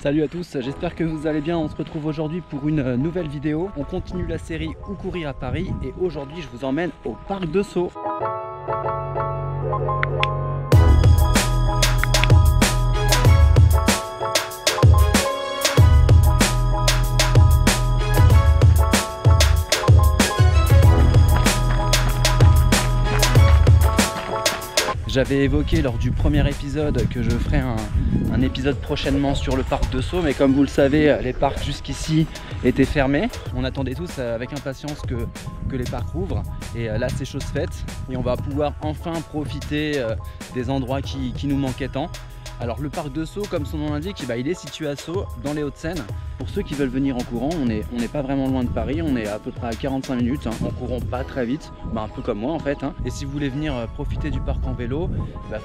Salut à tous, j'espère que vous allez bien. On se retrouve aujourd'hui pour une nouvelle vidéo. On continue la série Où courir à Paris et aujourd'hui je vous emmène au parc de Sceaux. J'avais évoqué lors du premier épisode que je ferai un épisode prochainement sur le parc de Sceaux, mais comme vous le savez, les parcs jusqu'ici étaient fermés. On attendait tous avec impatience que les parcs rouvrent et là c'est chose faite et on va pouvoir enfin profiter des endroits qui nous manquaient tant. Alors le parc de Sceaux, comme son nom l'indique, il est situé à Sceaux, dans les Hauts-de-Seine. Pour ceux qui veulent venir en courant, on n'est pas vraiment loin de Paris, on est à peu près à 45 minutes, en courant pas très vite, un peu comme moi en fait. Et si vous voulez venir profiter du parc en vélo,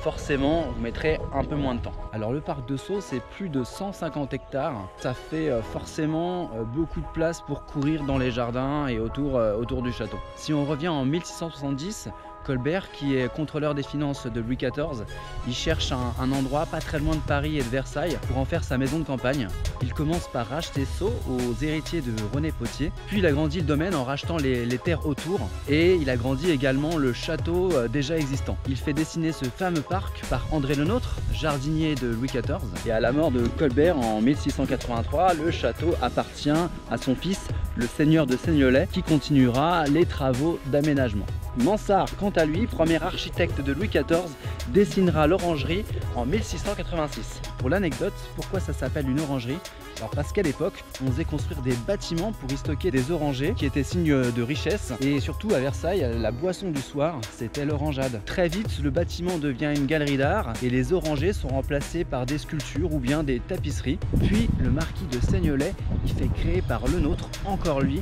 forcément vous mettrez un peu moins de temps. Alors le parc de Sceaux, c'est plus de 150 hectares, ça fait forcément beaucoup de place pour courir dans les jardins et autour du château. Si on revient en 1670, Colbert, qui est contrôleur des finances de Louis XIV, il cherche un endroit pas très loin de Paris et de Versailles pour en faire sa maison de campagne. Il commence par racheter Sceaux aux héritiers de René Potier, puis il agrandit le domaine en rachetant les terres autour et il agrandit également le château déjà existant. Il fait dessiner ce fameux parc par André Le Nôtre, jardinier de Louis XIV, et à la mort de Colbert en 1683, le château appartient à son fils, le seigneur de Seignelay, qui continuera les travaux d'aménagement. Mansart, quant à lui, premier architecte de Louis XIV, dessinera l'orangerie en 1686. Pour l'anecdote, pourquoi ça s'appelle une orangerie? Alors parce qu'à l'époque, on faisait construire des bâtiments pour y stocker des orangers qui étaient signe de richesse. Et surtout à Versailles, la boisson du soir, c'était l'orangeade. Très vite, le bâtiment devient une galerie d'art et les orangers sont remplacés par des sculptures ou bien des tapisseries. Puis le marquis de Seignelay, il fait créer par Le Nôtre, encore lui,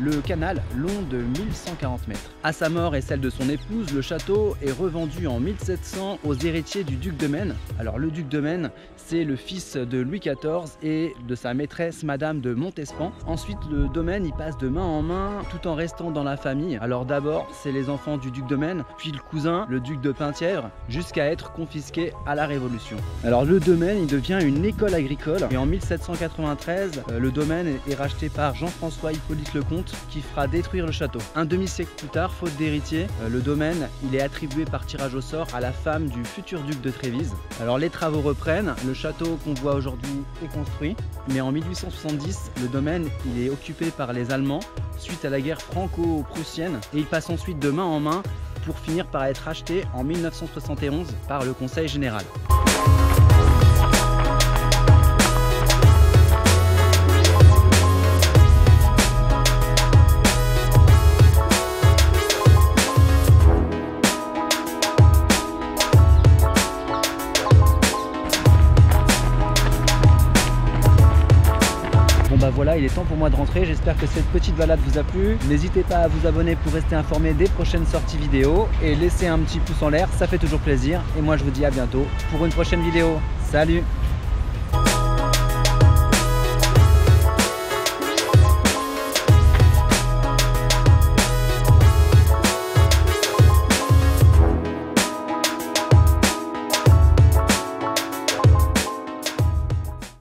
le canal long de 1140 mètres. À sa mort et celle de son épouse, le château est revendu en 1700 aux héritiers du duc de Maine. Alors le duc de Maine, c'est le fils de Louis XIV et de sa maîtresse Madame de Montespan. Ensuite le domaine il passe de main en main tout en restant dans la famille. Alors d'abord c'est les enfants du duc de Maine, puis le cousin, le duc de Penthièvre, jusqu'à être confisqué à la Révolution. Alors le domaine il devient une école agricole et en 1793 le domaine est racheté par Jean-François Hippolyte Lecomte qui fera détruire le château. Un demi-siècle plus tard, faute d'héritier, le domaine il est attribué par tirage au sort à la femme du futur duc de Trévise. Alors les travaux reprennent, le château qu'on voit aujourd'hui est construit, mais en 1870 le domaine il est occupé par les Allemands suite à la guerre franco-prussienne et il passe ensuite de main en main pour finir par être acheté en 1971 par le Conseil général. Voilà, il est temps pour moi de rentrer. J'espère que cette petite balade vous a plu. N'hésitez pas à vous abonner pour rester informé des prochaines sorties vidéo et laisser un petit pouce en l'air, ça fait toujours plaisir. Et moi je vous dis à bientôt pour une prochaine vidéo. Salut!